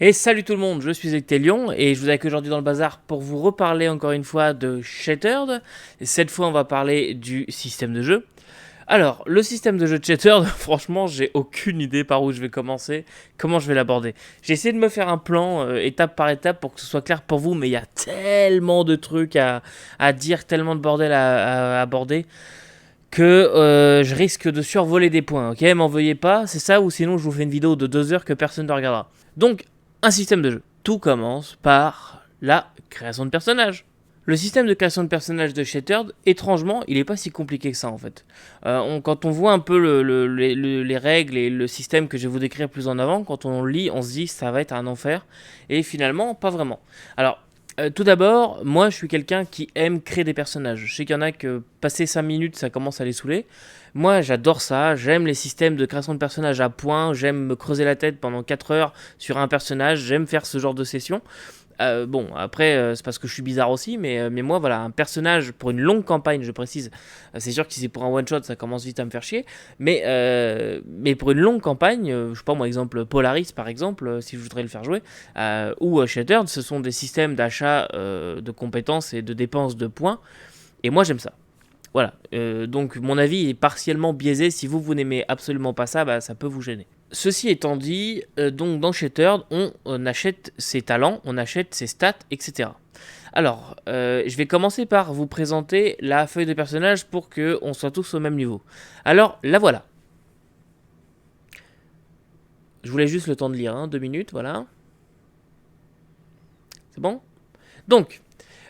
Et salut tout le monde, je suis Ectelion et je vous accueille aujourd'hui dans le bazar pour vous reparler encore une fois de Shattered. Et cette fois on va parler du système de jeu. Alors, le système de jeu de Shattered, franchement j'ai aucune idée par où je vais commencer, comment je vais l'aborder. J'ai essayé de me faire un plan étape par étape pour que ce soit clair pour vous, mais il y a tellement de trucs à dire, tellement de bordel à aborder que je risque de survoler des points, ok? M'en veuillez pas, c'est ça, ou sinon je vous fais une vidéo de 2 heures que personne ne regardera. Donc, un système de jeu. Tout commence par la création de personnages. Le système de création de personnages de Shattered, étrangement, il n'est pas si compliqué que ça en fait. Quand on voit un peu les règles et le système que je vais vous décrire plus en avant, quand on lit, on se dit ça va être un enfer. Et finalement, pas vraiment. Alors, tout d'abord, moi je suis quelqu'un qui aime créer des personnages. Je sais qu'il y en a que passer 5 minutes ça commence à les saouler. Moi j'adore ça, j'aime les systèmes de création de personnages à point, j'aime me creuser la tête pendant 4 heures sur un personnage, j'aime faire ce genre de session. Bon, après, c'est parce que je suis bizarre aussi, mais moi, voilà, un personnage pour une longue campagne, je précise, c'est sûr que si c'est pour un one-shot, ça commence vite à me faire chier, mais pour une longue campagne, je sais pas, moi, exemple, Polaris, par exemple, si je voudrais le faire jouer, ou Shattered, ce sont des systèmes d'achat de compétences et de dépenses de points, et moi, j'aime ça. Voilà, donc mon avis est partiellement biaisé. Si vous n'aimez absolument pas ça, bah, ça peut vous gêner. Ceci étant dit, donc dans Shattered, on achète ses talents, on achète ses stats, etc. Alors, je vais commencer par vous présenter la feuille de personnage pour qu'on soit tous au même niveau. Alors, la voilà. Je voulais juste le temps de lire, hein, 2 minutes, voilà. C'est bon? Donc,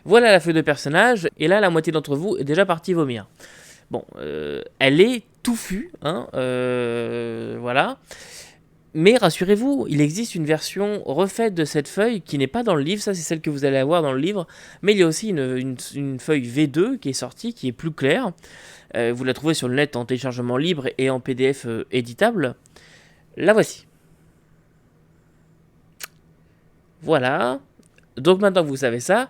voilà la feuille de personnage, et là, la moitié d'entre vous est déjà partie vomir. Bon, elle est touffue, hein, voilà. Mais rassurez-vous, il existe une version refaite de cette feuille qui n'est pas dans le livre, ça c'est celle que vous allez avoir dans le livre, mais il y a aussi une feuille V2 qui est sortie, qui est plus claire. Vous la trouvez sur le net en téléchargement libre et en PDF éditable. La voici. Voilà. Donc maintenant que vous savez ça,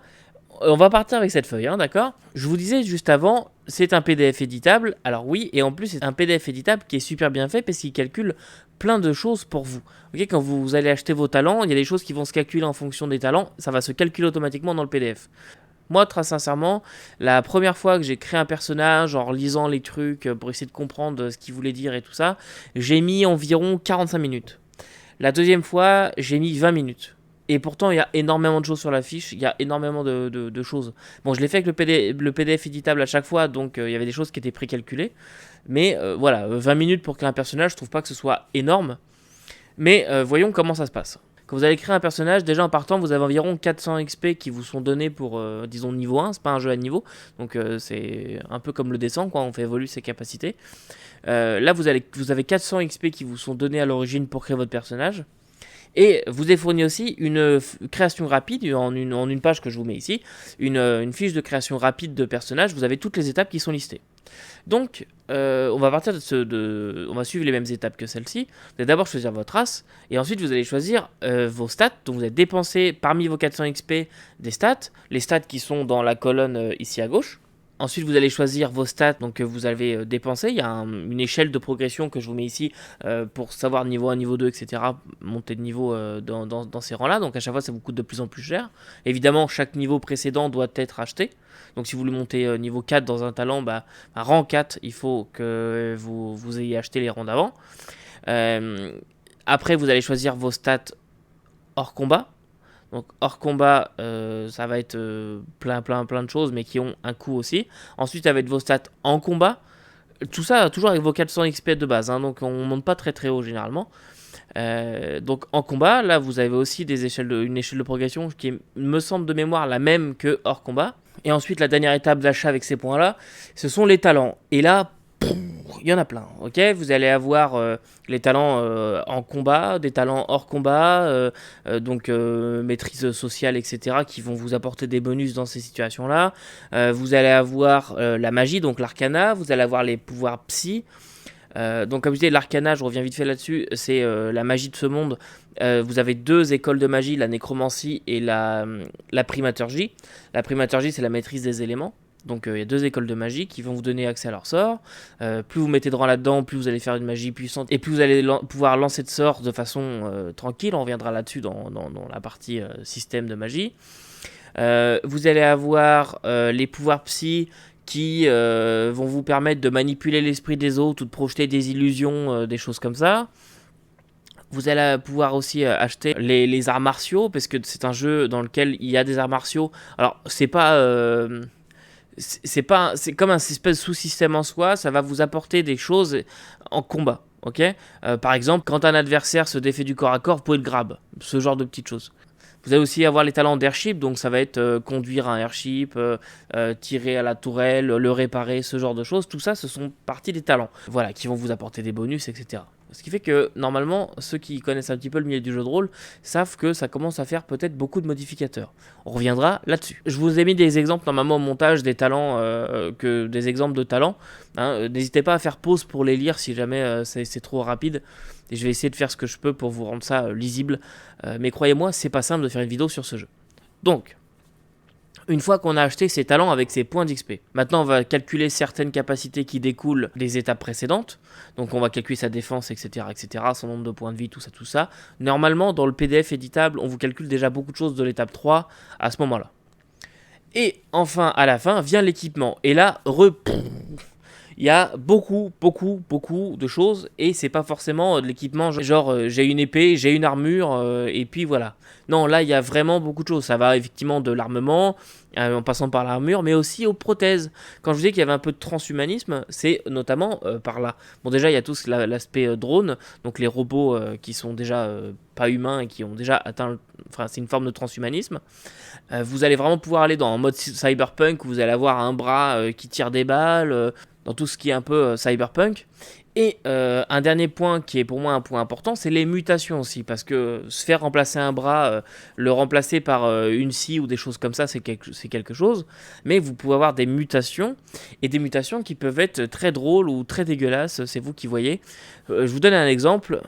on va partir avec cette feuille, hein, d'accord? Je vous disais juste avant, c'est un PDF éditable. Alors oui, et en plus c'est un PDF éditable qui est super bien fait parce qu'il calcule plein de choses pour vous. Ok, quand vous allez acheter vos talents, il y a des choses qui vont se calculer en fonction des talents. Ça va se calculer automatiquement dans le PDF. Moi, très sincèrement, la première fois que j'ai créé un personnage en lisant les trucs pour essayer de comprendre ce qu'il voulait dire et tout ça, j'ai mis environ 45 minutes. La deuxième fois, j'ai mis 20 minutes. Et pourtant, il y a énormément de choses sur la fiche, il y a énormément de choses. Bon, je l'ai fait avec le PDF éditable à chaque fois, donc il y avait des choses qui étaient précalculées. Mais voilà, 20 minutes pour créer un personnage, je trouve pas que ce soit énorme. Mais voyons comment ça se passe. Quand vous allez créer un personnage, déjà en partant, vous avez environ 400 XP qui vous sont donnés pour, disons, niveau 1. C'est pas un jeu à niveau, donc c'est un peu comme le descend, quoi. On fait évoluer ses capacités. Là, vous avez 400 XP qui vous sont donnés à l'origine pour créer votre personnage. Et vous est fourni aussi une création rapide, en une page que je vous mets ici, une fiche de création rapide de personnage. Vous avez toutes les étapes qui sont listées. Donc, on va partir on va suivre les mêmes étapes que celle-ci. Vous allez d'abord choisir votre race, et ensuite vous allez choisir vos stats. Donc, vous allez dépenser parmi vos 400 XP des stats, les stats qui sont dans la colonne ici à gauche. Ensuite, vous allez choisir vos stats donc, que vous avez dépensé. Il y a une échelle de progression que je vous mets ici pour savoir niveau 1, niveau 2, etc. Monter de niveau dans ces rangs-là. Donc à chaque fois, ça vous coûte de plus en plus cher. Évidemment, chaque niveau précédent doit être acheté. Donc si vous voulez monter niveau 4 dans un talent, à rang 4, il faut que vous ayez acheté les rangs d'avant. Après, vous allez choisir vos stats hors combat. Donc hors combat, ça va être plein de choses, mais qui ont un coût aussi. Ensuite, ça va être vos stats en combat. Tout ça, toujours avec vos 400 XP de base, hein, donc on ne monte pas très haut généralement. Donc en combat, là, vous avez aussi une échelle de progression qui est, me semble de mémoire, la même que hors combat. Et ensuite, la dernière étape d'achat avec ces points-là, ce sont les talents. Et là, il y en a plein, ok? Vous allez avoir les talents en combat, des talents hors combat, donc maîtrise sociale, etc., qui vont vous apporter des bonus dans ces situations-là. Vous allez avoir la magie, donc l'arcana, vous allez avoir les pouvoirs psy. Donc comme je disais, l'arcana, je reviens vite fait là-dessus, c'est la magie de ce monde. Vous avez 2 écoles de magie, la nécromancie et la primaturgie. La primaturgie, c'est la maîtrise des éléments. Donc il y a 2 écoles de magie qui vont vous donner accès à leurs sorts. Plus vous mettez droit là-dedans, plus vous allez faire une magie puissante et plus vous allez pouvoir lancer de sorts de façon tranquille. On reviendra là-dessus dans la partie système de magie. Vous allez avoir les pouvoirs psy qui vont vous permettre de manipuler l'esprit des autres ou de projeter des illusions, des choses comme ça. Vous allez pouvoir aussi acheter les arts martiaux, parce que c'est un jeu dans lequel il y a des arts martiaux. Alors, c'est comme un espèce de sous-système en soi, ça va vous apporter des choses en combat. Ok, par exemple, quand un adversaire se défait du corps à corps, vous pouvez le grab, ce genre de petites choses. Vous allez aussi avoir les talents d'airship, donc ça va être conduire un airship, tirer à la tourelle, le réparer, ce genre de choses. Tout ça, ce sont partie des talents, voilà, qui vont vous apporter des bonus, etc. Ce qui fait que, normalement, ceux qui connaissent un petit peu le milieu du jeu de rôle savent que ça commence à faire peut-être beaucoup de modificateurs. On reviendra là-dessus. Je vous ai mis des exemples, normalement, au montage des talents, des exemples de talents. Hein. N'hésitez pas à faire pause pour les lire si jamais c'est trop rapide. Et je vais essayer de faire ce que je peux pour vous rendre ça lisible. Mais croyez-moi, c'est pas simple de faire une vidéo sur ce jeu. Donc, une fois qu'on a acheté ses talents avec ses points d'XP, maintenant on va calculer certaines capacités qui découlent des étapes précédentes. Donc on va calculer sa défense, etc., son nombre de points de vie, tout ça. Normalement, dans le PDF éditable, on vous calcule déjà beaucoup de choses de l'étape 3 à ce moment-là. Et enfin, à la fin, vient l'équipement. Et là, il y a beaucoup de choses, et c'est pas forcément de l'équipement genre j'ai une épée, j'ai une armure, et puis voilà. Non, là il y a vraiment beaucoup de choses. Ça va effectivement de l'armement, en passant par l'armure, mais aussi aux prothèses. Quand je disais qu'il y avait un peu de transhumanisme, c'est notamment par là. Bon, déjà il y a tout l'aspect drone, donc les robots qui sont déjà pas humains et qui ont déjà atteint, enfin c'est une forme de transhumanisme. Vous allez vraiment pouvoir aller dans un mode cyberpunk où vous allez avoir un bras qui tire des balles, dans tout ce qui est un peu cyberpunk. Et un dernier point qui est pour moi un point important, c'est les mutations aussi, parce que se faire remplacer un bras, le remplacer par une scie ou des choses comme ça, c'est quelque chose, mais vous pouvez avoir des mutations, et des mutations qui peuvent être très drôles ou très dégueulasses, c'est vous qui voyez. Je vous donne un exemple.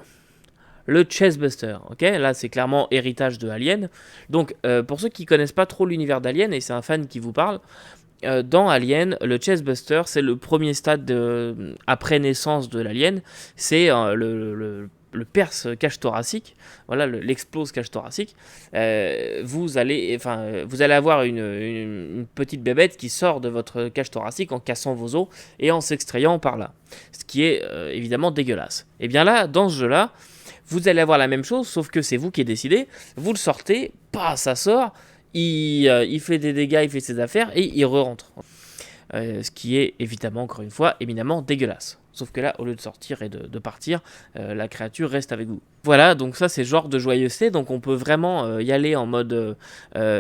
Le Chestbuster, ok, là c'est clairement héritage de Alien. Donc pour ceux qui connaissent pas trop l'univers d'Alien, et c'est un fan qui vous parle, dans Alien, le Chestbuster, c'est le premier stade après naissance de l'alien. C'est le perce cache thoracique, voilà, l'explose cache thoracique. Vous allez avoir une petite bébête qui sort de votre cache thoracique en cassant vos os et en s'extrayant par là, ce qui est évidemment dégueulasse. Et bien là, dans ce jeu-là, vous allez avoir la même chose, sauf que c'est vous qui décidez. Vous le sortez, ça sort. Il fait des dégâts, il fait ses affaires et il re-rentre. Ce qui est évidemment, encore une fois, éminemment dégueulasse. Sauf que là, au lieu de sortir et de partir, la créature reste avec vous. Voilà, donc ça c'est genre de joyeuseté. Donc on peut vraiment y aller en mode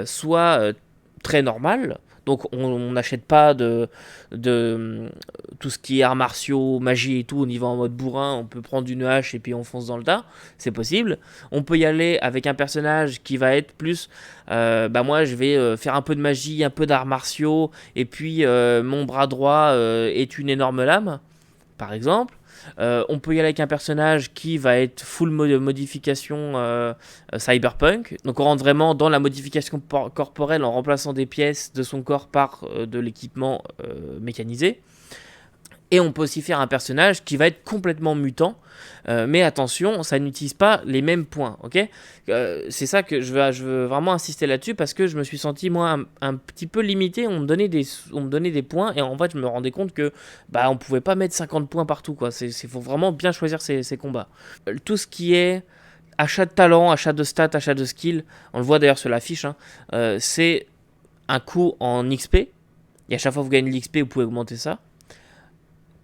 soit très normal. Donc on n'achète pas de tout ce qui est arts martiaux, magie et tout, on y va en mode bourrin, on peut prendre une hache et puis on fonce dans le tas, c'est possible. On peut y aller avec un personnage qui va être plus, moi je vais faire un peu de magie, un peu d'arts martiaux, et puis mon bras droit est une énorme lame, par exemple. On peut y aller avec un personnage qui va être full modification cyberpunk. Donc on rentre vraiment dans la modification corporelle en remplaçant des pièces de son corps par de l'équipement mécanisé. Et on peut aussi faire un personnage qui va être complètement mutant. Mais attention, ça n'utilise pas les mêmes points, ok. C'est ça que je veux vraiment insister là-dessus, parce que je me suis senti, moi, un petit peu limité. On me donnait des points, et en fait, je me rendais compte que on pouvait pas mettre 50 points partout, quoi. Faut vraiment bien choisir ses combats. Tout ce qui est achat de talent, achat de stats, achat de skills, on le voit d'ailleurs sur la fiche, hein, c'est un coût en XP. Et à chaque fois que vous gagnez de l'XP, vous pouvez augmenter ça.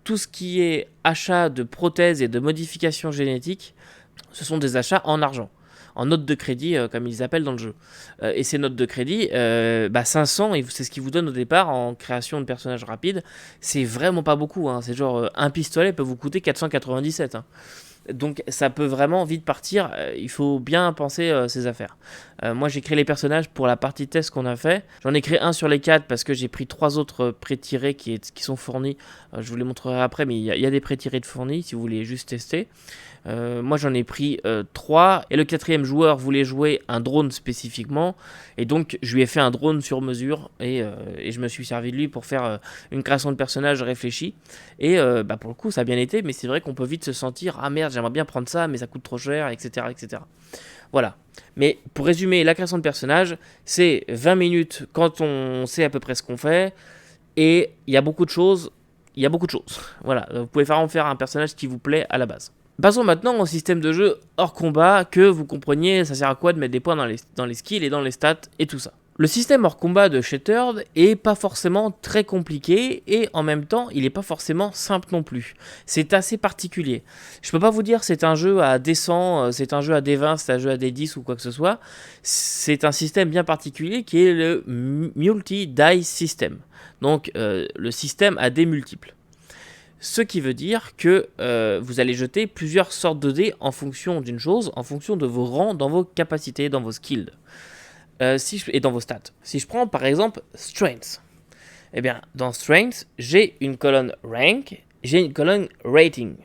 Tout ce qui est achat de prothèses et de modifications génétiques, ce sont des achats en argent, en notes de crédit, comme ils appellent dans le jeu. Et ces notes de crédit, 500, c'est ce qu'ils vous donnent au départ en création de personnages rapides. C'est vraiment pas beaucoup, hein. C'est genre un pistolet peut vous coûter 497. Hein. Donc ça peut vraiment vite partir, il faut bien penser ses affaires. Moi j'ai créé les personnages pour la partie test qu'on a fait. J'en ai créé un sur les 4 parce que j'ai pris 3 autres pré-tirés qui sont fournis. Je vous les montrerai après, mais il y a des pré-tirés de fournis si vous voulez juste tester. Moi j'en ai pris 3 et le 4e joueur voulait jouer un drone spécifiquement et donc je lui ai fait un drone sur mesure et je me suis servi de lui pour faire une création de personnage réfléchie et pour le coup ça a bien été, mais c'est vrai qu'on peut vite se sentir ah merde j'aimerais bien prendre ça mais ça coûte trop cher, etc., etc. Voilà. Mais pour résumer, la création de personnage c'est 20 minutes quand on sait à peu près ce qu'on fait et il y a beaucoup de choses. Voilà, vous pouvez vraiment faire un personnage qui vous plaît à la base. Passons maintenant au système de jeu hors combat, que vous compreniez ça sert à quoi de mettre des points dans les skills et dans les stats et tout ça. Le système hors combat de Shattered est pas forcément très compliqué et en même temps il est pas forcément simple non plus. C'est assez particulier. Je peux pas vous dire c'est un jeu à D100, c'est un jeu à D20, c'est un jeu à D10 ou quoi que ce soit. C'est un système bien particulier qui est le multi-die system. Donc le système à dés multiples. Ce qui veut dire que vous allez jeter plusieurs sortes de dés en fonction d'une chose, en fonction de vos rangs, dans vos capacités, dans vos skills et dans vos stats. Si je prends par exemple Strength, eh bien dans Strength, j'ai une colonne Rank, j'ai une colonne Rating.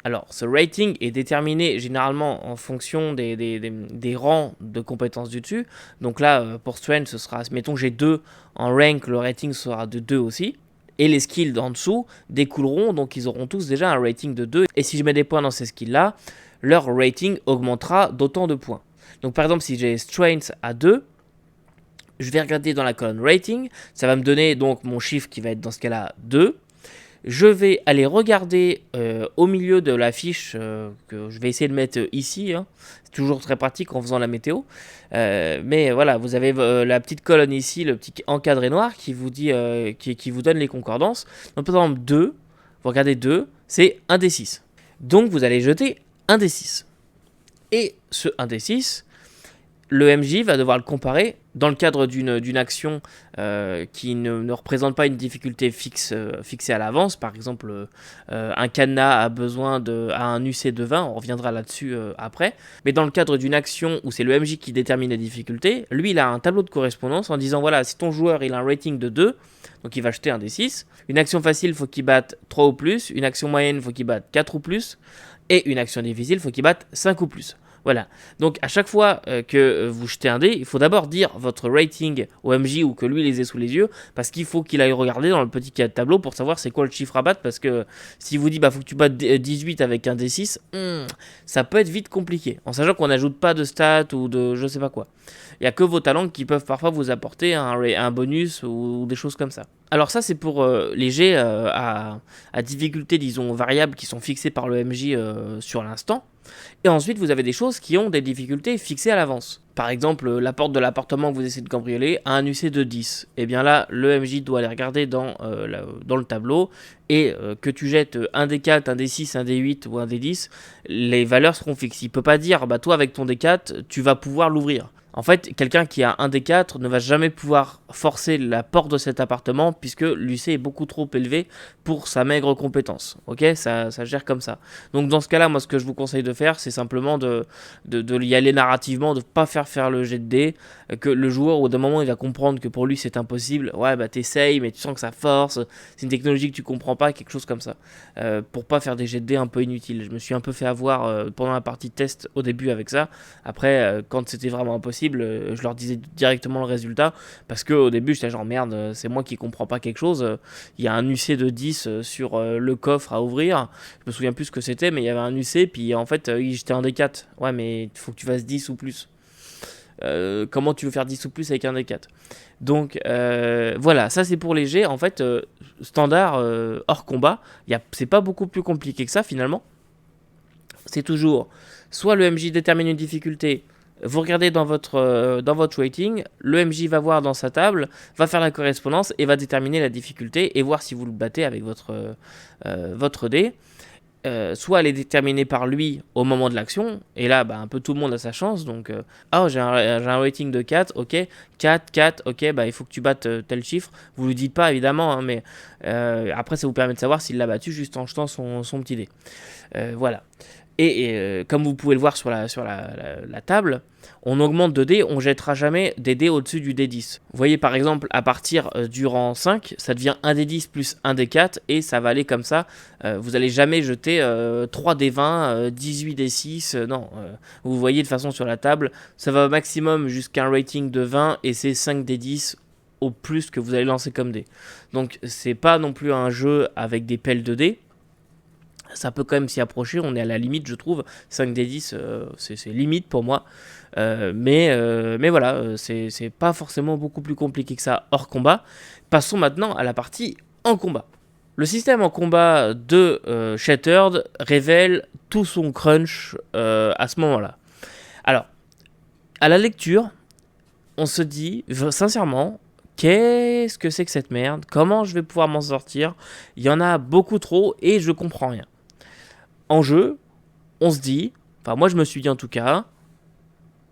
Alors ce rating est déterminé généralement en fonction des rangs de compétences du dessus. Donc là pour Strength, ce sera, mettons que j'ai 2 en Rank, le rating sera de 2 aussi. Et les skills en dessous découleront, donc ils auront tous déjà un rating de 2. Et si je mets des points dans ces skills-là, leur rating augmentera d'autant de points. Donc par exemple, si j'ai Strength à 2, je vais regarder dans la colonne rating, ça va me donner donc mon chiffre qui va être dans ce cas-là 2. Je vais aller regarder au milieu de la fiche que je vais essayer de mettre ici. C'est toujours très pratique en faisant la météo. Mais voilà, vous avez la petite colonne ici, le petit encadré noir qui vous dit, qui vous donne les concordances. Donc par exemple 2, vous regardez 2, c'est 1 des 6. Donc vous allez jeter 1 des 6. Et ce 1 des 6, le MJ va devoir le comparer dans le cadre d'une action qui ne représente pas une difficulté fixée à l'avance. Par exemple, un cadenas a besoin a un UC de 20, on reviendra là-dessus après. Mais dans le cadre d'une action où c'est le MJ qui détermine la difficulté, lui il a un tableau de correspondance en disant voilà, si ton joueur il a un rating de 2, donc il va jeter un des 6. Une action facile, il faut qu'il batte 3 ou plus. Une action moyenne, il faut qu'il batte 4 ou plus. Et une action difficile, il faut qu'il batte 5 ou plus. Voilà, donc à chaque fois que vous jetez un dé, il faut d'abord dire votre rating au MJ ou que lui les ait sous les yeux, parce qu'il faut qu'il aille regarder dans le petit tableau pour savoir c'est quoi le chiffre à battre, parce que s'il vous dit faut que tu battes 18 avec un D6, ça peut être vite compliqué, en sachant qu'on n'ajoute pas de stats ou de je sais pas quoi. Il n'y a que vos talents qui peuvent parfois vous apporter un bonus ou des choses comme ça. Alors ça c'est pour les jets à difficulté disons variable qui sont fixés par le MJ sur l'instant. Et ensuite, vous avez des choses qui ont des difficultés fixées à l'avance. Par exemple, la porte de l'appartement que vous essayez de cambrioler a un UC de 10. Et bien là, le MJ doit aller regarder dans le tableau et que tu jettes un D4, un D6, un D8 ou un D10, les valeurs seront fixes. Il ne peut pas dire, toi avec ton D4, tu vas pouvoir l'ouvrir. En fait, quelqu'un qui a un D4 ne va jamais pouvoir forcer la porte de cet appartement puisque l'UC est beaucoup trop élevé pour sa maigre compétence. Ok, ça gère comme ça. Donc dans ce cas-là, moi ce que je vous conseille de faire, c'est simplement de y aller narrativement, de ne pas faire le jet de dés, que le joueur au bout d'un moment il va comprendre que pour lui c'est impossible. Ouais, t'essayes, mais tu sens que ça force, c'est une technologie que tu comprends pas, quelque chose comme ça. Pour pas faire des jets de dés un peu inutiles. Je me suis un peu fait avoir pendant la partie de test au début avec ça. Après, quand c'était vraiment impossible, je leur disais directement le résultat parce que au début j'étais genre merde, c'est moi qui comprends pas quelque chose, il y a un UC de 10 sur le coffre à ouvrir, je me souviens plus ce que c'était, mais il y avait un UC puis en fait j'étais un D4, ouais mais il faut que tu fasses 10 ou plus. Comment tu veux faire 10 ou plus avec un D4? Donc voilà, ça c'est pour les jets en fait standard hors combat, c'est pas beaucoup plus compliqué que ça finalement. C'est toujours soit le MJ détermine une difficulté, vous regardez dans votre rating, le MJ va voir dans sa table, va faire la correspondance et va déterminer la difficulté et voir si vous le battez avec votre dé. Soit elle est déterminée par lui au moment de l'action, et là un peu tout le monde a sa chance, donc j'ai un rating de 4, ok, 4, ok, il faut que tu battes tel chiffre, vous le dites pas évidemment, mais après ça vous permet de savoir s'il l'a battu juste en jetant son petit dé. Voilà. Et comme vous pouvez le voir sur la table, on augmente de dés, on jettera jamais des dés au-dessus du D10. Vous voyez par exemple, à partir du rang 5, ça devient 1 D10 plus 1 D4, et ça va aller comme ça. Vous n'allez jamais jeter 3 D20, 18 D6, non. Vous voyez de façon sur la table, ça va au maximum jusqu'à un rating de 20, et c'est 5 D10 au plus que vous allez lancer comme dés. Donc c'est pas non plus un jeu avec des pelles de dés. Ça peut quand même s'y approcher, on est à la limite je trouve, 5 des 10 c'est limite pour moi, mais voilà, c'est pas forcément beaucoup plus compliqué que ça hors combat. Passons maintenant à la partie en combat. Le système en combat de Shattered révèle tout son crunch à ce moment-là. Alors, à la lecture, on se dit sincèrement, qu'est-ce que c'est que cette merde? Comment je vais pouvoir m'en sortir? Il y en a beaucoup trop et je comprends rien. En jeu, on se dit, enfin moi je me suis dit en tout cas,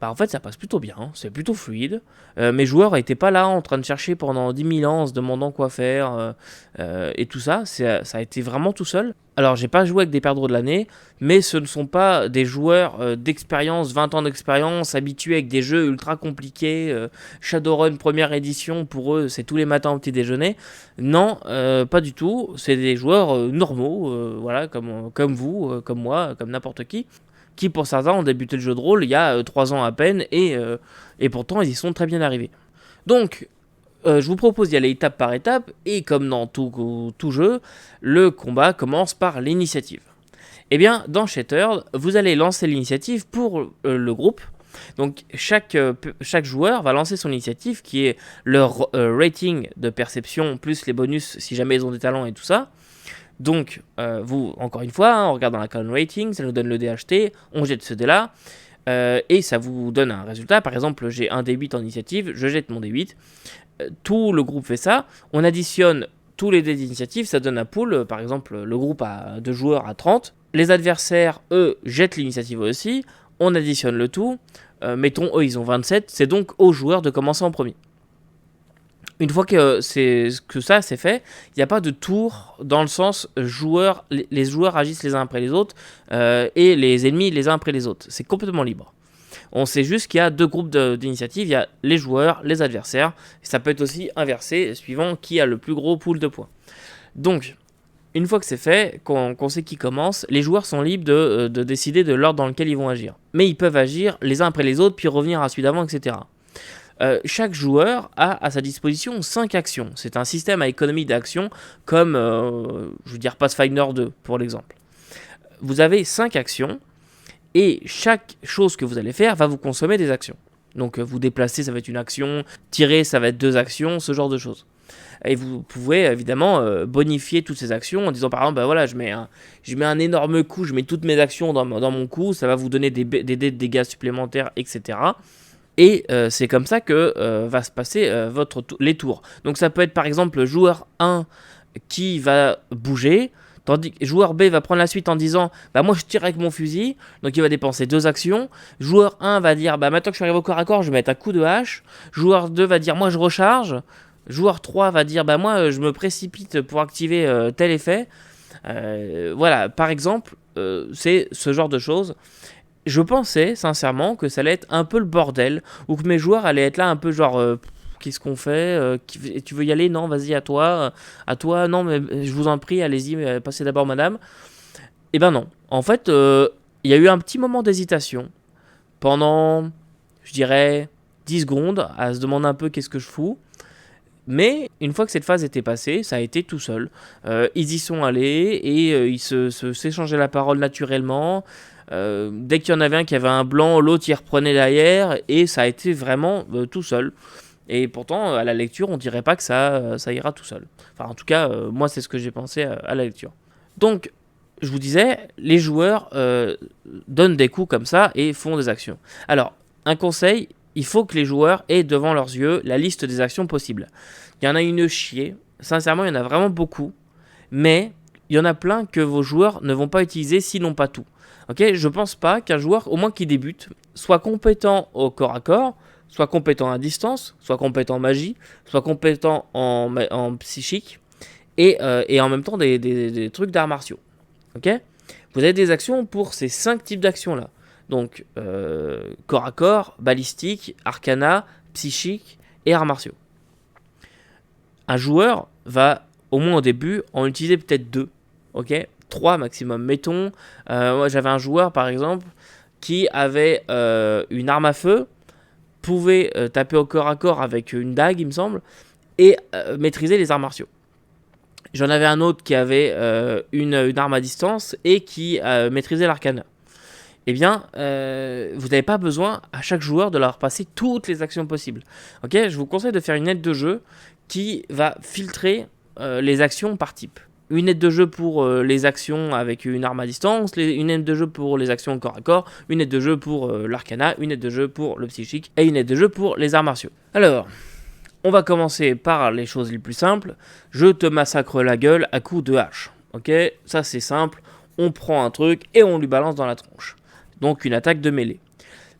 en fait ça passe plutôt bien, c'est plutôt fluide. Mes joueurs n'étaient pas là en train de chercher pendant 10 000 ans en se demandant quoi faire et tout ça, ça a été vraiment tout seul. Alors j'ai pas joué avec des perdreaux de l'année, mais ce ne sont pas des joueurs d'expérience, 20 ans d'expérience, habitués avec des jeux ultra compliqués, Shadowrun première édition, pour eux c'est tous les matins au petit déjeuner. Non, pas du tout, c'est des joueurs normaux, voilà, comme vous, comme moi, comme n'importe qui pour certains ont débuté le jeu de rôle il y a 3 ans à peine, et pourtant ils y sont très bien arrivés. Donc je vous propose d'y aller étape par étape, et comme dans tout jeu, le combat commence par l'initiative. Et bien, dans Shattered, vous allez lancer l'initiative pour le groupe. Donc chaque joueur va lancer son initiative, qui est leur rating de perception, plus les bonus si jamais ils ont des talents et tout ça. Donc, vous, encore une fois, on regarde dans la colonne rating, ça nous donne le DHT, on jette ce dé-là, et ça vous donne un résultat. Par exemple, j'ai un D8 en initiative, je jette mon D8. Tout le groupe fait ça, on additionne tous les dés d'initiative, ça donne un pool. Par exemple, le groupe de joueurs à 30, les adversaires, eux, jettent l'initiative aussi, on additionne le tout, mettons, eux, ils ont 27, c'est donc aux joueurs de commencer en premier. Une fois que ça c'est fait, il n'y a pas de tour dans le sens joueurs, les joueurs agissent les uns après les autres et les ennemis les uns après les autres. C'est complètement libre. On sait juste qu'il y a 2 groupes d'initiatives, il y a les joueurs, les adversaires. Ça peut être aussi inversé, suivant qui a le plus gros pool de points. Donc, une fois que c'est fait, qu'on sait qui commence, les joueurs sont libres de décider de l'ordre dans lequel ils vont agir. Mais ils peuvent agir les uns après les autres, puis revenir à celui d'avant, etc. Chaque joueur a à sa disposition 5 actions. C'est un système à économie d'actions comme, je veux dire, Pathfinder 2 pour l'exemple. Vous avez 5 actions et chaque chose que vous allez faire va vous consommer des actions. Donc vous déplacer, ça va être une action, tirer, ça va être 2 actions, ce genre de choses. Et vous pouvez évidemment bonifier toutes ces actions en disant par exemple, bah voilà, je mets un énorme coup, je mets toutes mes actions dans mon coup, ça va vous donner des dés de dégâts supplémentaires, etc. Et c'est comme ça que va se passer les tours. Donc ça peut être par exemple joueur 1 qui va bouger, tandis que joueur B va prendre la suite en disant bah moi je tire avec mon fusil, donc il va dépenser 2 actions. Joueur 1 va dire bah maintenant que je suis arrivé au corps à corps, je vais mettre un coup de hache. Joueur 2 va dire moi je recharge. Joueur 3 va dire bah moi je me précipite pour activer tel effet. Voilà, par exemple, c'est ce genre de choses. Je pensais sincèrement que ça allait être un peu le bordel, ou que mes joueurs allaient être là un peu genre qu'est-ce qu'on fait, tu veux y aller? Non, vas-y, à toi, non, mais je vous en prie, allez-y, passez d'abord madame. Et ben non, en fait, il y a eu un petit moment d'hésitation pendant, je dirais, 10 secondes, à se demander un peu qu'est-ce que je fous. Mais une fois que cette phase était passée, ça a été tout seul. Ils y sont allés et ils s'échangeaient la parole naturellement. Dès qu'il y en avait un qui avait un blanc, l'autre il reprenait derrière, et ça a été vraiment tout seul. Et pourtant, à la lecture, on dirait pas que ça ira tout seul. Enfin, en tout cas, moi, c'est ce que j'ai pensé à la lecture. Donc, je vous disais, les joueurs donnent des coups comme ça et font des actions. Alors, un conseil, il faut que les joueurs aient devant leurs yeux la liste des actions possibles. Il y en a une chier, sincèrement, il y en a vraiment beaucoup, mais il y en a plein que vos joueurs ne vont pas utiliser, sinon pas tout. Ok, je pense pas qu'un joueur, au moins qui débute, soit compétent au corps à corps, soit compétent à distance, soit compétent en magie, soit compétent en psychique, et en même temps des trucs d'arts martiaux. Ok ? Vous avez des actions pour ces 5 types d'actions-là. Donc, corps à corps, balistique, arcana, psychique et arts martiaux. Un joueur va, au moins au début, en utiliser peut-être 2. Ok, 3 maximum. Mettons, moi j'avais un joueur par exemple qui avait une arme à feu, pouvait taper au corps à corps avec une dague, il me semble, et maîtriser les arts martiaux. J'en avais un autre qui avait une arme à distance et qui maîtrisait l'arcana. Eh bien, vous n'avez pas besoin à chaque joueur de leur passer toutes les actions possibles. Ok, je vous conseille de faire une aide de jeu qui va filtrer les actions par type. Une aide de jeu pour les actions avec une arme à distance, une aide de jeu pour les actions corps à corps, une aide de jeu pour l'arcana, une aide de jeu pour le psychique et une aide de jeu pour les arts martiaux. Alors, on va commencer par les choses les plus simples. Je te massacre la gueule à coups de hache. Ok, ça c'est simple. On prend un truc et on lui balance dans la tronche. Donc une attaque de mêlée.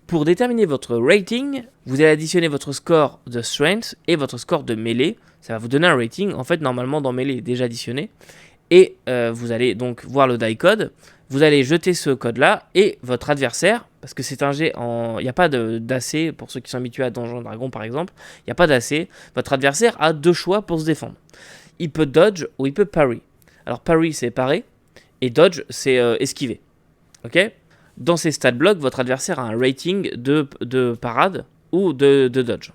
Pour déterminer votre rating, vous allez additionner votre score de strength et votre score de mêlée. Ça va vous donner un rating. En fait, normalement, dans mêlée, il est déjà additionné. Et vous allez donc voir le die code. Vous allez jeter ce code-là et votre adversaire, parce que c'est un jet en... Il n'y a pas d'AC, pour ceux qui sont habitués à Donjons & Dragons par exemple. Il n'y a pas d'AC. Votre adversaire a 2 choix pour se défendre. Il peut dodge ou il peut parry. Alors parry, c'est parer. Et dodge, c'est esquiver. Ok ? Dans ces stat blocks, votre adversaire a un rating de parade ou de dodge.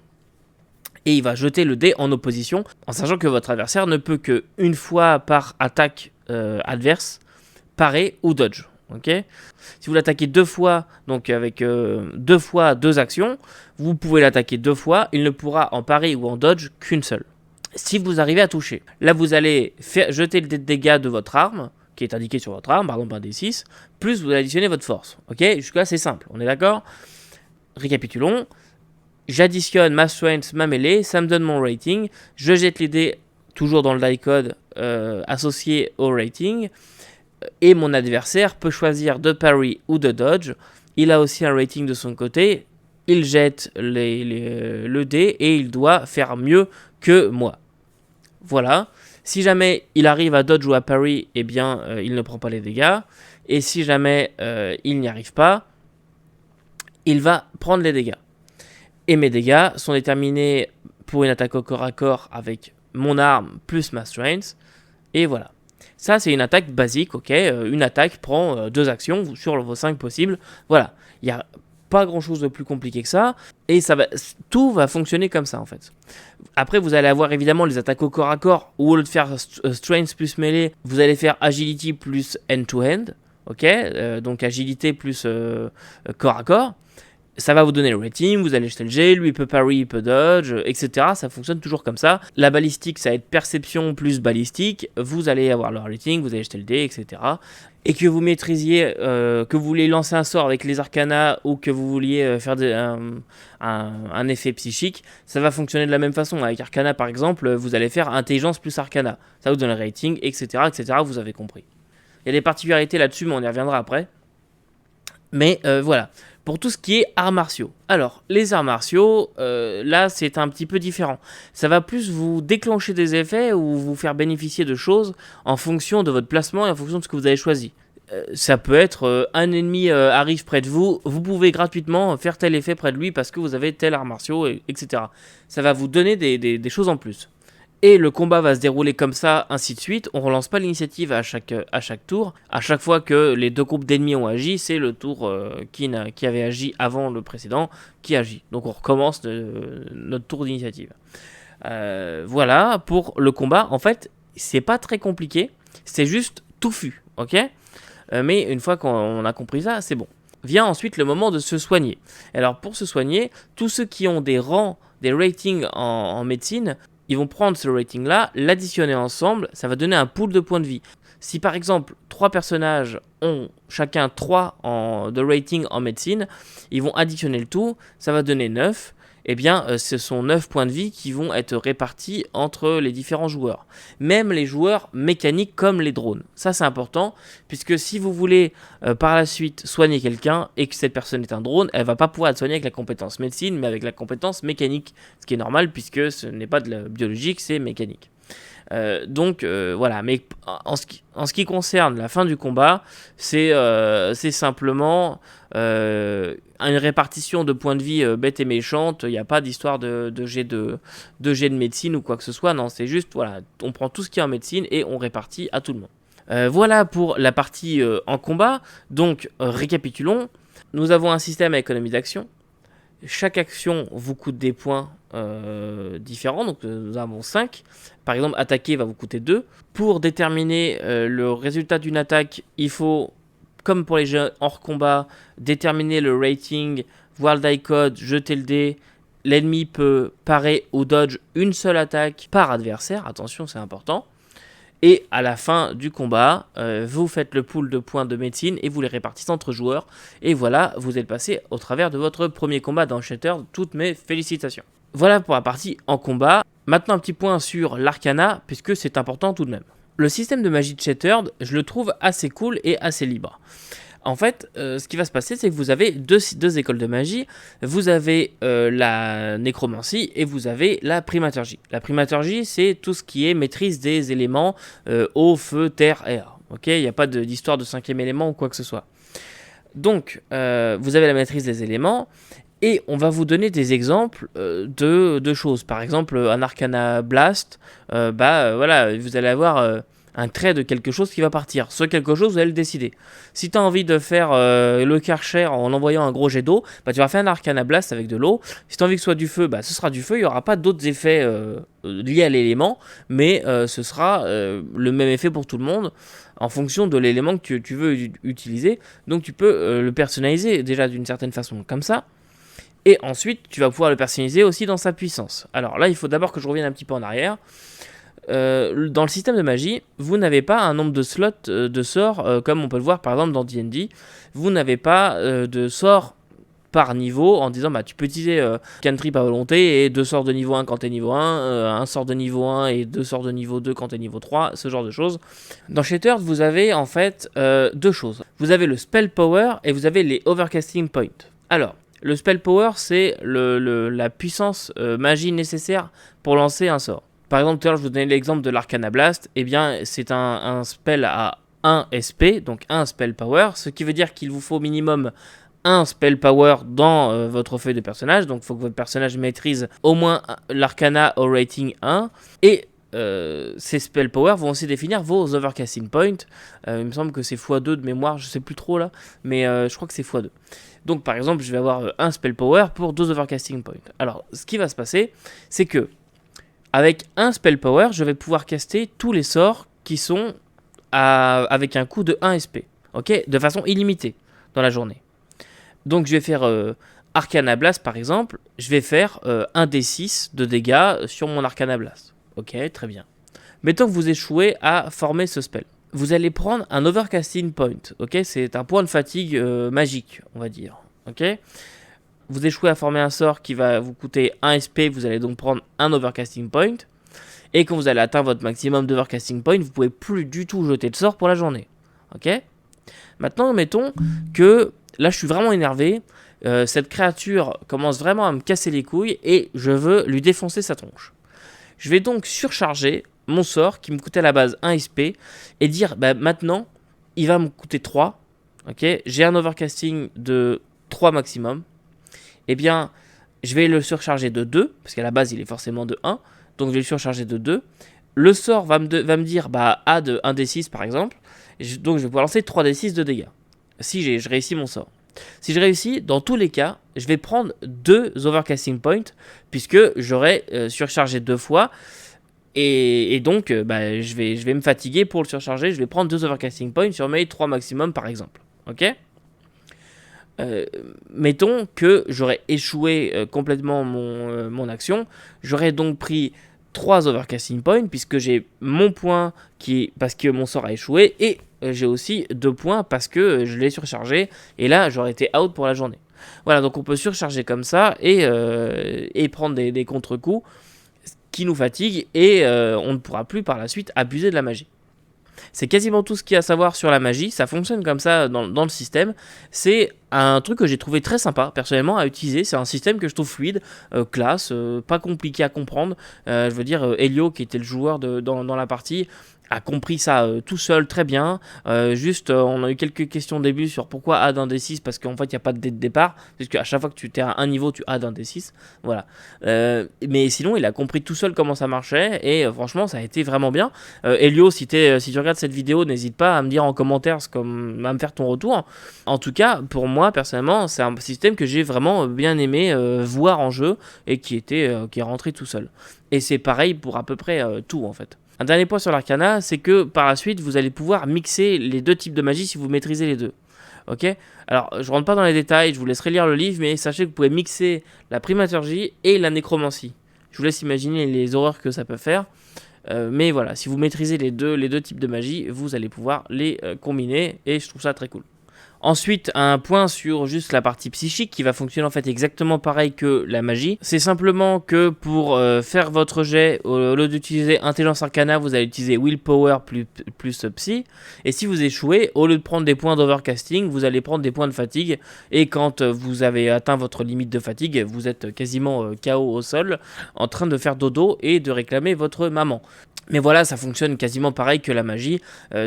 Et il va jeter le dé en opposition, en sachant que votre adversaire ne peut que une fois par attaque adverse parer ou dodge. Okay, si vous l'attaquez 2 fois, donc avec 2 fois 2 actions, vous pouvez l'attaquer 2 fois, il ne pourra en parer ou en dodge qu'une seule. Si vous arrivez à toucher, là vous allez jeter le dé de dégâts de votre arme, qui est indiqué sur votre arme, par exemple un D6, plus vous additionnez votre force. Ok, jusque-là c'est simple, on est d'accord ? Récapitulons. J'additionne ma strength, ma mêlée, ça me donne mon rating. Je jette les dés toujours dans le die code associé au rating. Et mon adversaire peut choisir de parry ou de dodge. Il a aussi un rating de son côté. Il jette le dé et il doit faire mieux que moi. Voilà. Si jamais il arrive à dodge ou à parry, eh bien, il ne prend pas les dégâts. Et si jamais il n'y arrive pas, il va prendre les dégâts. Et mes dégâts sont déterminés pour une attaque au corps à corps avec mon arme plus ma strength. Et voilà. Ça, c'est une attaque basique, ok. Une attaque prend 2 actions sur vos 5 possibles. Voilà. Il n'y a pas grand-chose de plus compliqué que ça. Et tout va fonctionner comme ça, en fait. Après, vous allez avoir évidemment les attaques au corps à corps. Où au lieu de faire strength plus mêlée, vous allez faire agility plus end-to-end. Ok. Donc agilité plus corps à corps. Ça va vous donner le rating, vous allez jeter le jet, lui il peut parry, il peut dodge, etc. Ça fonctionne toujours comme ça. La balistique, ça va être perception plus balistique. Vous allez avoir le rating, vous allez jeter le dé, etc. Et que vous maîtrisiez, que vous vouliez lancer un sort avec les arcanas ou que vous vouliez faire un effet psychique, ça va fonctionner de la même façon. Avec arcana par exemple, vous allez faire intelligence plus arcana. Ça vous donne le rating, etc. etc. Vous avez compris. Il y a des particularités là-dessus, mais on y reviendra après. Mais voilà. Pour tout ce qui est arts martiaux. Alors, les arts martiaux, là, c'est un petit peu différent. Ça va plus vous déclencher des effets ou vous faire bénéficier de choses en fonction de votre placement et en fonction de ce que vous avez choisi. Ça peut être un ennemi arrive près de vous, vous pouvez gratuitement faire tel effet près de lui parce que vous avez tel art martiaux, etc. Ça va vous donner des choses en plus. Et le combat va se dérouler comme ça, ainsi de suite. On ne relance pas l'initiative à chaque tour. À chaque fois que les 2 groupes d'ennemis ont agi, c'est le tour qui avait agi avant le précédent qui agit. Donc on recommence notre tour d'initiative. Voilà, pour le combat, en fait, c'est pas très compliqué. C'est juste touffu, ok ? Mais une fois qu'on a compris ça, c'est bon. Vient ensuite le moment de se soigner. Alors pour se soigner, tous ceux qui ont des rangs, des ratings en médecine, ils vont prendre ce rating-là, l'additionner ensemble, ça va donner un pool de points de vie. Si par exemple 3 personnages ont chacun 3 de rating en médecine, ils vont additionner le tout, ça va donner 9. Eh bien, ce sont 9 points de vie qui vont être répartis entre les différents joueurs. Même les joueurs mécaniques comme les drones. Ça, c'est important, puisque si vous voulez par la suite soigner quelqu'un et que cette personne est un drone, elle ne va pas pouvoir être soignée avec la compétence médecine, mais avec la compétence mécanique. Ce qui est normal, puisque ce n'est pas de la biologique, c'est mécanique. Voilà, mais en ce qui concerne la fin du combat, c'est simplement une répartition de points de vie bête et méchante. Il n'y a pas d'histoire de jet de médecine ou quoi que ce soit. Non, c'est juste, voilà, on prend tout ce qui est en médecine et on répartit à tout le monde. Voilà pour la partie en combat. Donc, récapitulons. Nous avons un système à économie d'action. Chaque action vous coûte des points différents, donc nous avons 5. Par exemple, attaquer va vous coûter 2. Pour déterminer le résultat d'une attaque, il faut, comme pour les jeux hors combat, déterminer le rating, voir le die code, jeter le dé. L'ennemi peut parer ou dodge une seule attaque par adversaire, attention, c'est important. Et à la fin du combat, vous faites le pool de points de médecine et vous les répartissez entre joueurs. Et voilà, vous êtes passé au travers de votre premier combat dans Shattered. Toutes mes félicitations. Voilà pour la partie en combat. Maintenant un petit point sur l'arcana, puisque c'est important tout de même. Le système de magie de Shattered, je le trouve assez cool et assez libre. En fait, ce qui va se passer, c'est que vous avez deux écoles de magie. Vous avez la nécromancie et vous avez la primaturgie. La primaturgie, c'est tout ce qui est maîtrise des éléments eau, feu, terre, air. Ok, il n'y a pas d'histoire de cinquième élément ou quoi que ce soit. Donc, vous avez la maîtrise des éléments. Et on va vous donner des exemples de choses. Par exemple, un Arcana Blast, voilà, vous allez avoir un trait de quelque chose qui va partir. Ce quelque chose, vous allez le décider. Si tu as envie de faire le Karcher en envoyant un gros jet d'eau, tu vas faire un Arcana Blast avec de l'eau. Si tu as envie que ce soit du feu, ce sera du feu. Il n'y aura pas d'autres effets liés à l'élément, mais ce sera le même effet pour tout le monde en fonction de l'élément que tu veux utiliser. Donc tu peux le personnaliser déjà d'une certaine façon comme ça. Et ensuite, tu vas pouvoir le personnaliser aussi dans sa puissance. Alors là, il faut d'abord que je revienne un petit peu en arrière. Dans le système de magie, vous n'avez pas un nombre de slots de sorts comme on peut le voir par exemple dans D&D. Vous n'avez pas de sorts par niveau en disant tu peux utiliser cantrip à volonté et 2 sorts de niveau 1 quand tu es niveau 1, un sort de niveau 1 et 2 sorts de niveau 2 quand tu es niveau 3, ce genre de choses. Dans Shattered, vous avez en fait 2 choses. Vous avez le spell power et vous avez les overcasting points. Alors, le spell power, c'est la puissance magie nécessaire pour lancer un sort. Par exemple, tout à l'heure, je vous donnais l'exemple de l'Arcana Blast. Eh bien, c'est un spell à 1 SP, donc 1 spell power, ce qui veut dire qu'il vous faut au minimum 1 spell power dans votre feuille de personnage. Donc, il faut que votre personnage maîtrise au moins l'Arcana au rating 1. Et ces spell power vont aussi définir vos overcasting points. Il me semble que c'est x2 de mémoire, je sais plus trop là, mais je crois que c'est x2. Donc par exemple, je vais avoir un spell power pour 2 overcasting points. Alors, ce qui va se passer, c'est que avec un spell power, je vais pouvoir caster tous les sorts qui sont avec un coût de 1 SP, ok, de façon illimitée dans la journée. Donc je vais faire Arcana Blast par exemple, je vais faire 1d6 de dégâts sur mon Arcana Blast. Ok, très bien. Mettons que vous échouez à former ce spell. Vous allez prendre un overcasting point, ok, c'est un point de fatigue magique, on va dire, ok. Vous échouez à former un sort qui va vous coûter 1 SP, vous allez donc prendre un overcasting point, et quand vous allez atteindre votre maximum d'overcasting point, vous ne pouvez plus du tout jeter de sort pour la journée, ok. Maintenant, mettons que là je suis vraiment énervé, cette créature commence vraiment à me casser les couilles, et je veux lui défoncer sa tronche. Je vais donc surcharger mon sort qui me coûtait à la base 1 SP et dire maintenant il va me coûter 3, ok, j'ai un overcasting de 3 maximum, et bien je vais le surcharger de 2 parce qu'à la base il est forcément de 1, donc je vais le surcharger de 2. Le sort va me dire add 1d6 par exemple, donc je vais pouvoir lancer 3d6 de dégâts si je réussis mon sort. Si je réussis, dans tous les cas, je vais prendre 2 overcasting points puisque j'aurai surchargé 2 fois. Et donc, je vais me fatiguer pour le surcharger. Je vais prendre 2 overcasting points sur mes 3 maximum, par exemple. Ok. Mettons que j'aurais échoué complètement mon action. J'aurais donc pris 3 overcasting points, puisque j'ai mon point parce que mon sort a échoué, et j'ai aussi 2 points parce que je l'ai surchargé. Et là, j'aurais été out pour la journée. Voilà, donc on peut surcharger comme ça et prendre des contre-coups qui nous fatigue, et on ne pourra plus par la suite abuser de la magie. C'est quasiment tout ce qu'il y a à savoir sur la magie, ça fonctionne comme ça dans le système. C'est un truc que j'ai trouvé très sympa personnellement à utiliser. C'est un système que je trouve fluide, classe, pas compliqué à comprendre. Je veux dire, Elio qui était le joueur dans la partie a compris ça tout seul très bien. Juste, on a eu quelques questions au début sur pourquoi add un D6, parce qu'en fait il n'y a pas de dé de départ, parce qu'à chaque fois que tu es à un niveau tu add un D6, voilà. Mais sinon il a compris tout seul comment ça marchait, et franchement ça a été vraiment bien. Elio, si tu regardes cette vidéo, n'hésite pas à me dire en commentaire, à me faire ton retour. En tout cas, pour moi personnellement, c'est un système que j'ai vraiment bien aimé voir en jeu, et qui est rentré tout seul. Et c'est pareil pour à peu près tout en fait. Un dernier point sur l'Arcana, c'est que par la suite, vous allez pouvoir mixer les deux types de magie si vous maîtrisez les deux. Ok ? Alors, je rentre pas dans les détails, je vous laisserai lire le livre, mais sachez que vous pouvez mixer la primaturgie et la nécromancie. Je vous laisse imaginer les horreurs que ça peut faire. Mais voilà, si vous maîtrisez les deux types de magie, vous allez pouvoir les combiner, et je trouve ça très cool. Ensuite, un point sur juste la partie psychique qui va fonctionner en fait exactement pareil que la magie. C'est simplement que pour faire votre jet, au lieu d'utiliser intelligence arcana, vous allez utiliser willpower plus psy. Et si vous échouez, au lieu de prendre des points d'overcasting, vous allez prendre des points de fatigue. Et quand vous avez atteint votre limite de fatigue, vous êtes quasiment KO au sol, en train de faire dodo et de réclamer votre maman. Mais voilà, ça fonctionne quasiment pareil que la magie.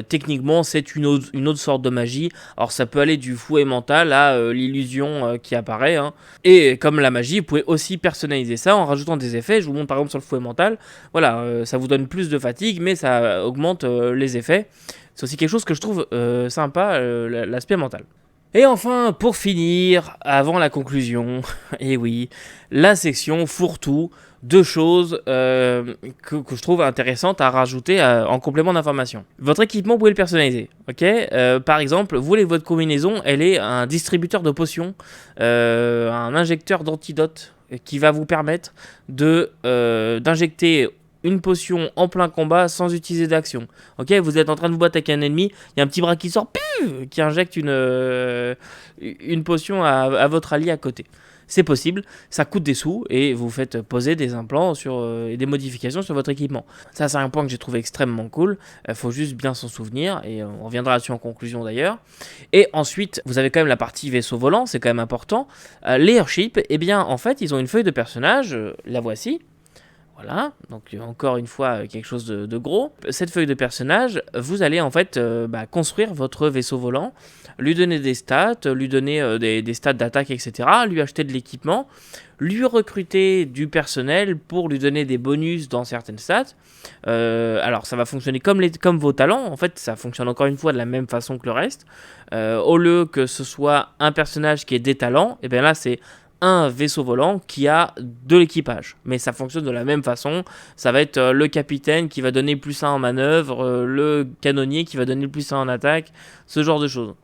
Techniquement, c'est une autre sorte de magie. Alors ça peut aller du fouet mental à l'illusion qui apparaît. Hein. Et comme la magie, vous pouvez aussi personnaliser ça en rajoutant des effets. Je vous montre par exemple sur le fouet mental. Voilà, ça vous donne plus de fatigue, mais ça augmente les effets. C'est aussi quelque chose que je trouve sympa, l'aspect mental. Et enfin, pour finir, avant la conclusion, et oui, la section fourre-tout, deux choses que je trouve intéressantes à rajouter en complément d'information. Votre équipement, vous pouvez le personnaliser, ok ? Par exemple, vous voulez que votre combinaison, elle ait un distributeur de potions, un injecteur d'antidote qui va vous permettre d'injecter une potion en plein combat sans utiliser d'action. Ok, vous êtes en train de vous battre avec un ennemi, il y a un petit bras qui sort, qui injecte une potion à votre allié à côté. C'est possible, ça coûte des sous et vous faites poser des implants et des modifications sur votre équipement. Ça, c'est un point que j'ai trouvé extrêmement cool. Faut juste bien s'en souvenir et on reviendra là-dessus en conclusion d'ailleurs. Et ensuite, vous avez quand même la partie vaisseau volant, c'est quand même important. Les airships, eh bien, en fait, ils ont une feuille de personnage, la voici. Voilà, donc encore une fois quelque chose de gros. Cette feuille de personnage, vous allez en fait construire votre vaisseau volant, lui donner des stats, lui donner des stats d'attaque, etc., lui acheter de l'équipement, lui recruter du personnel pour lui donner des bonus dans certaines stats. Alors ça va fonctionner comme vos talents, en fait ça fonctionne encore une fois de la même façon que le reste. Au lieu que ce soit un personnage qui ait des talents, et bien là c'est un vaisseau volant qui a de l'équipage. Mais ça fonctionne de la même façon. Ça va être le capitaine qui va donner plus 1 en manœuvre, le canonnier qui va donner plus 1 en attaque, ce genre de choses.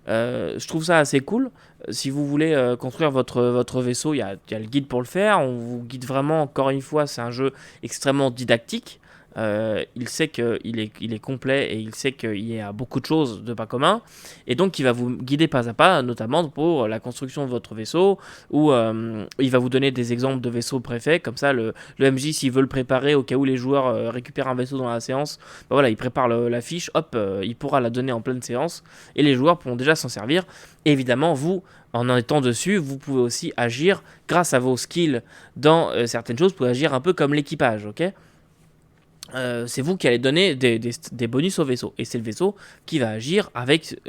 Je trouve ça assez cool. Si vous voulez construire votre vaisseau, il y a le guide pour le faire. On vous guide vraiment, encore une fois, c'est un jeu extrêmement didactique. Il sait qu'il est complet et il sait qu'il y a beaucoup de choses de pas commun, et donc il va vous guider pas à pas, notamment pour la construction de votre vaisseau, ou il va vous donner des exemples de vaisseaux préfets, comme ça le MJ, s'il veut le préparer au cas où les joueurs récupèrent un vaisseau dans la séance, voilà, il prépare la fiche, hop, il pourra la donner en pleine séance et les joueurs pourront déjà s'en servir. Et évidemment, vous, en étant dessus, vous pouvez aussi agir grâce à vos skills dans certaines choses, vous pouvez agir un peu comme l'équipage, ok ? C'est vous qui allez donner des bonus au vaisseau, et c'est le vaisseau qui va agir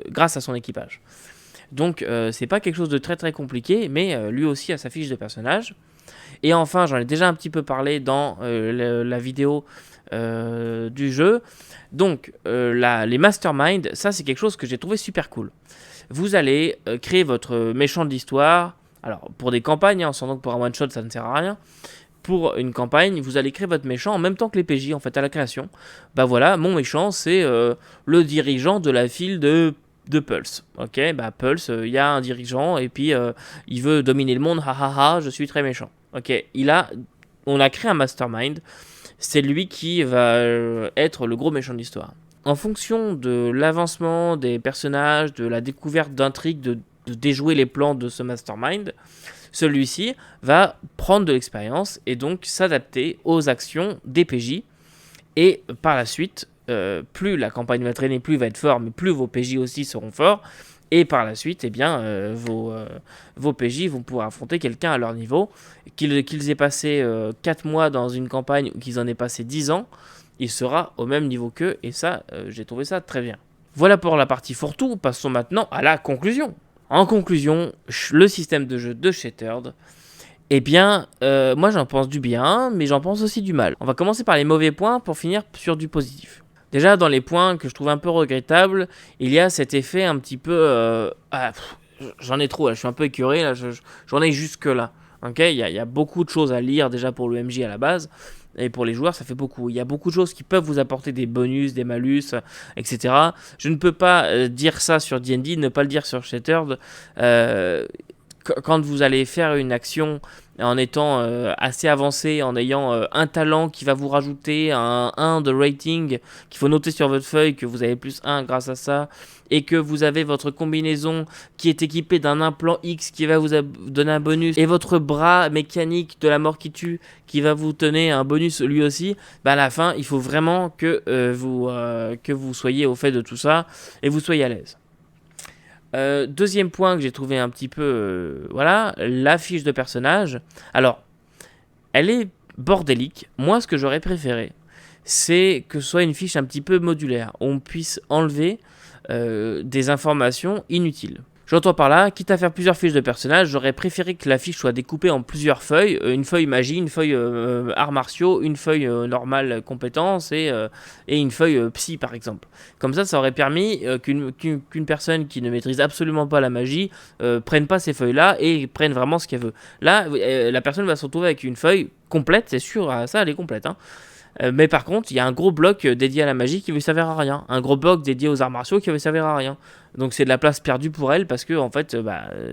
grâce à son équipage. Donc c'est pas quelque chose de très très compliqué, mais lui aussi a sa fiche de personnage. Et enfin, j'en ai déjà un petit peu parlé dans la vidéo du jeu. Donc les masterminds, ça c'est quelque chose que j'ai trouvé super cool. Vous allez créer votre méchant de l'histoire. Alors pour des campagnes, on sent donc pour un one shot ça ne sert à rien. Pour une campagne, vous allez créer votre méchant en même temps que les PJ, en fait, à la création. Bah voilà, mon méchant, c'est le dirigeant de la file de Pulse. Ok, bah Pulse, il y a un dirigeant, et puis il veut dominer le monde, je suis très méchant. Ok, on a créé un mastermind, c'est lui qui va être le gros méchant de l'histoire. En fonction de l'avancement des personnages, de la découverte d'intrigues, de déjouer les plans de ce mastermind, celui-ci va prendre de l'expérience et donc s'adapter aux actions des PJ. Et par la suite, plus la campagne va traîner, plus il va être fort, mais plus vos PJ aussi seront forts. Et par la suite, eh bien, vos PJ vont pouvoir affronter quelqu'un à leur niveau. Qu'ils aient passé 4 mois dans une campagne ou qu'ils en aient passé 10 ans, il sera au même niveau qu'eux. Et ça, j'ai trouvé ça très bien. Voilà pour la partie fourre-tout. Passons maintenant à la conclusion. En conclusion, le système de jeu de Shattered, eh bien, moi j'en pense du bien, mais j'en pense aussi du mal. On va commencer par les mauvais points pour finir sur du positif. Déjà, dans les points que je trouve un peu regrettables, il y a cet effet un petit peu... j'en ai trop, là, je suis un peu écœuré, là, j'en ai jusque là. Okay, il y a beaucoup de choses à lire déjà pour le MJ à la base, et pour les joueurs, ça fait beaucoup. Il y a beaucoup de choses qui peuvent vous apporter des bonus, des malus, etc. Je ne peux pas dire ça sur D&D, ne pas le dire sur Shattered. Quand vous allez faire une action en étant assez avancé, en ayant un talent qui va vous rajouter un 1 de rating, qu'il faut noter sur votre feuille que vous avez plus 1 grâce à ça, et que vous avez votre combinaison qui est équipée d'un implant X qui va vous donner un bonus, et votre bras mécanique de la mort qui tue qui va vous donner un bonus lui aussi, bah à la fin, il faut vraiment que vous soyez au fait de tout ça, et vous soyez à l'aise. Deuxième point que j'ai trouvé un petit peu... voilà, la fiche de personnage. Alors, elle est bordélique. Moi, ce que j'aurais préféré, c'est que ce soit une fiche un petit peu modulaire. Où on puisse enlever des informations inutiles. J'entends par là, quitte à faire plusieurs fiches de personnages, j'aurais préféré que la fiche soit découpée en plusieurs feuilles. Une feuille magie, une feuille arts martiaux, une feuille normale compétences et une feuille psy par exemple. Comme ça aurait permis qu'une personne qui ne maîtrise absolument pas la magie prenne pas ces feuilles-là et prenne vraiment ce qu'elle veut. Là, la personne va se retrouver avec une feuille complète, c'est sûr, ça elle est complète, hein. Mais par contre, il y a un gros bloc dédié à la magie qui ne veut servir à rien. Un gros bloc dédié aux arts martiaux qui ne veut servir à rien. Donc c'est de la place perdue pour elle parce que en fait,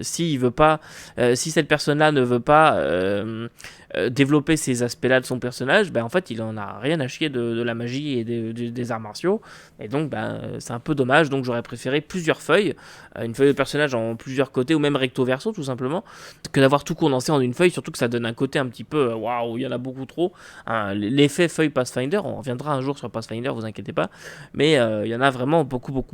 si cette personne-là ne veut pas développer ces aspects-là de son personnage, en fait, il en a rien à chier de la magie et des arts martiaux. Et donc, c'est un peu dommage. Donc j'aurais préféré plusieurs feuilles, une feuille de personnage en plusieurs côtés ou même recto verso tout simplement, que d'avoir tout condensé en une feuille. Surtout que ça donne un côté un petit peu waouh, il y en a beaucoup trop. Hein, l'effet feuille Pathfinder, on reviendra un jour sur Pathfinder, vous inquiétez pas. Mais il y en a vraiment beaucoup.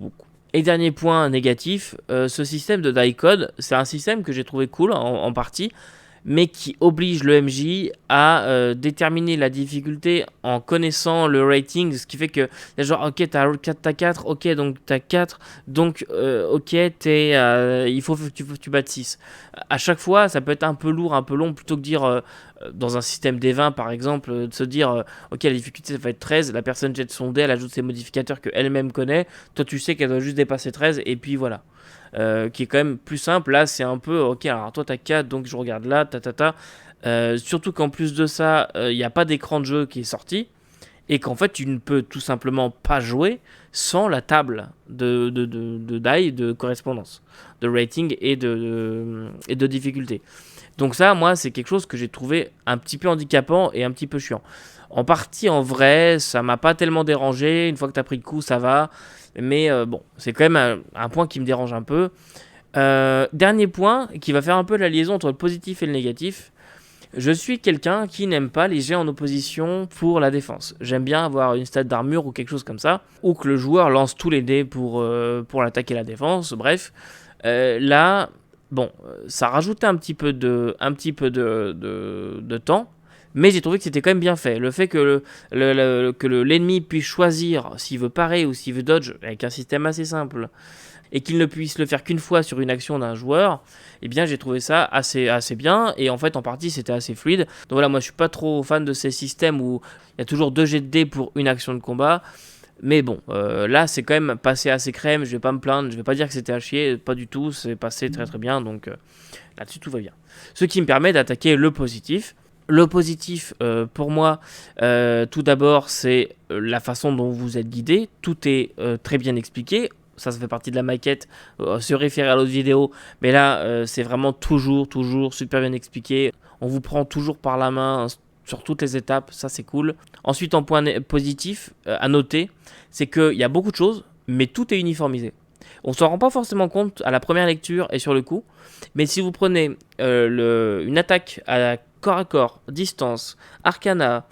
Et dernier point négatif, ce système de die code, c'est un système que j'ai trouvé cool en partie, mais qui oblige le MJ à déterminer la difficulté en connaissant le rating, ce qui fait que genre ok t'as 4, ok donc t'as 4, donc ok il faut que tu battes 6. À chaque fois ça peut être un peu lourd, un peu long, plutôt que dire dans un système des 20 par exemple, de se dire ok la difficulté ça va être 13, la personne jette son dé, elle ajoute ses modificateurs qu'elle-même connaît, toi tu sais qu'elle doit juste dépasser 13 et puis voilà. Qui est quand même plus simple. Là c'est un peu ok, alors toi t'as 4 donc je regarde là surtout qu'en plus de ça il n'y a pas d'écran de jeu qui est sorti et qu'en fait tu ne peux tout simplement pas jouer sans la table de die, de correspondance, de rating et de difficulté. Donc ça, moi, c'est quelque chose que j'ai trouvé un petit peu handicapant et un petit peu chiant. En partie, en vrai, ça m'a pas tellement dérangé. Une fois que t'as pris le coup, ça va. Mais bon, c'est quand même un point qui me dérange un peu. Dernier point, qui va faire un peu la liaison entre le positif et le négatif. Je suis quelqu'un qui n'aime pas les jets en opposition pour la défense. J'aime bien avoir une stat d'armure ou quelque chose comme ça, ou que le joueur lance tous les dés pour l'attaque et la défense, bref. Là... bon, ça rajoutait un petit peu de temps, mais j'ai trouvé que c'était quand même bien fait. Le fait que l'ennemi puisse choisir s'il veut parer ou s'il veut dodge, avec un système assez simple, et qu'il ne puisse le faire qu'une fois sur une action d'un joueur, eh bien j'ai trouvé ça assez bien, et en fait en partie c'était assez fluide. Donc voilà, moi je suis pas trop fan de ces systèmes où il y a toujours 2 jets de dés pour une action de combat. Mais bon, là c'est quand même passé assez crème, je vais pas me plaindre, je vais pas dire que c'était à chier, pas du tout, c'est passé très très bien, donc là-dessus tout va bien. Ce qui me permet d'attaquer le positif. Le positif, pour moi, tout d'abord, c'est la façon dont vous êtes guidé, tout est très bien expliqué. Ça fait partie de la maquette, se référer à l'autre vidéo, mais là c'est vraiment toujours super bien expliqué. On vous prend toujours par la main sur toutes les étapes, ça c'est cool. Ensuite, en point positif à noter, c'est qu'il y a beaucoup de choses, mais tout est uniformisé. On ne s'en rend pas forcément compte à la première lecture et sur le coup, mais si vous prenez une attaque à corps à corps, distance, arcana,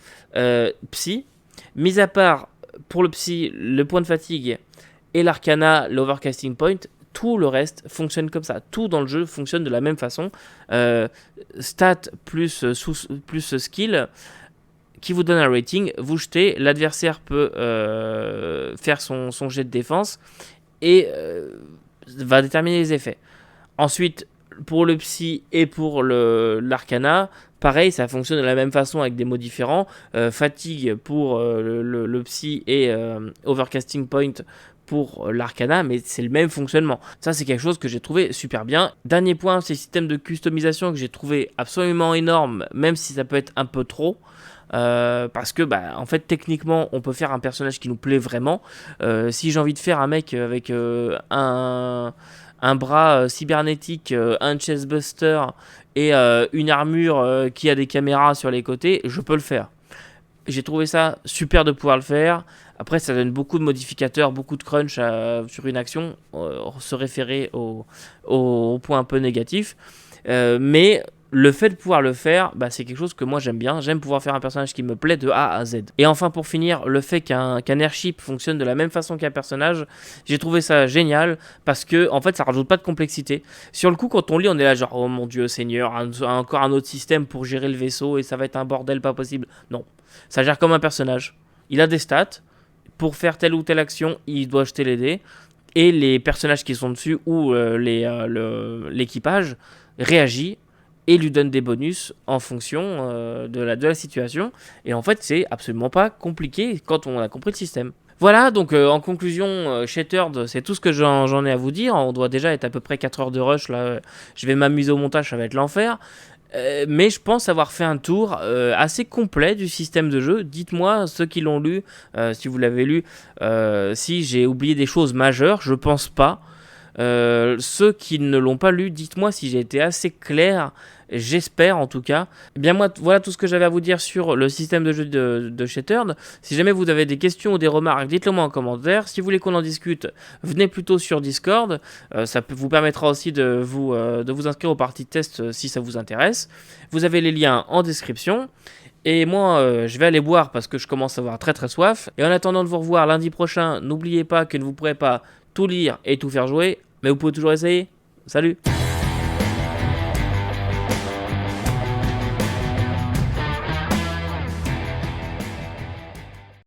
psy, mis à part pour le psy, le point de fatigue et l'arcana, l'overcasting point, tout le reste fonctionne comme ça. Tout dans le jeu fonctionne de la même façon. Stat plus skill qui vous donne un rating. Vous jetez, l'adversaire peut faire son jet de défense et va déterminer les effets. Ensuite, pour le psy et pour l'arcana, pareil, ça fonctionne de la même façon avec des mots différents. Fatigue pour le psy et overcasting point pour l'arcana, mais c'est le même fonctionnement. Ça, c'est quelque chose que j'ai trouvé super bien. Dernier point, c'est le système de customisation que j'ai trouvé absolument énorme, même si ça peut être un peu trop. Parce que en fait techniquement on peut faire un personnage qui nous plaît vraiment. Si j'ai envie de faire un mec avec un bras cybernétique, un chestbuster et une armure qui a des caméras sur les côtés, je peux le faire. J'ai trouvé ça super de pouvoir le faire. Après, ça donne beaucoup de modificateurs, beaucoup de crunch sur une action, se référer au point un peu négatif. Mais le fait de pouvoir le faire, c'est quelque chose que moi j'aime bien. J'aime pouvoir faire un personnage qui me plaît de A à Z. Et enfin, pour finir, le fait qu'un airship fonctionne de la même façon qu'un personnage, j'ai trouvé ça génial parce que en fait, ça rajoute pas de complexité. Sur le coup, quand on lit, on est là genre oh mon Dieu Seigneur, encore un autre système pour gérer le vaisseau et ça va être un bordel pas possible. Non, ça gère comme un personnage. Il a des stats. Pour faire telle ou telle action, il doit jeter les dés. Et les personnages qui sont dessus ou l'équipage réagit et lui donne des bonus en fonction de la situation. Et en fait, c'est absolument pas compliqué quand on a compris le système. Voilà, donc en conclusion, Shattered, c'est tout ce que j'en ai à vous dire. On doit déjà être à peu près 4 heures de rush. Là, je vais m'amuser au montage, ça va être l'enfer. Mais je pense avoir fait un tour assez complet du système de jeu. Dites-moi, ceux qui l'ont lu, si vous l'avez lu, si j'ai oublié des choses majeures, je pense pas. Ceux qui ne l'ont pas lu, dites-moi si j'ai été assez clair, j'espère en tout cas. Eh bien moi, voilà tout ce que j'avais à vous dire sur le système de jeu de Shattered. Si jamais vous avez des questions ou des remarques, dites-le moi en commentaire. Si vous voulez qu'on en discute, venez plutôt sur Discord. Ça vous permettra aussi de vous inscrire aux parties de test si ça vous intéresse. Vous avez les liens en description. Et moi, je vais aller boire parce que je commence à avoir très très soif. Et en attendant de vous revoir lundi prochain, n'oubliez pas que ne vous pourrez pas tout lire et tout faire jouer, mais vous pouvez toujours essayer. Salut!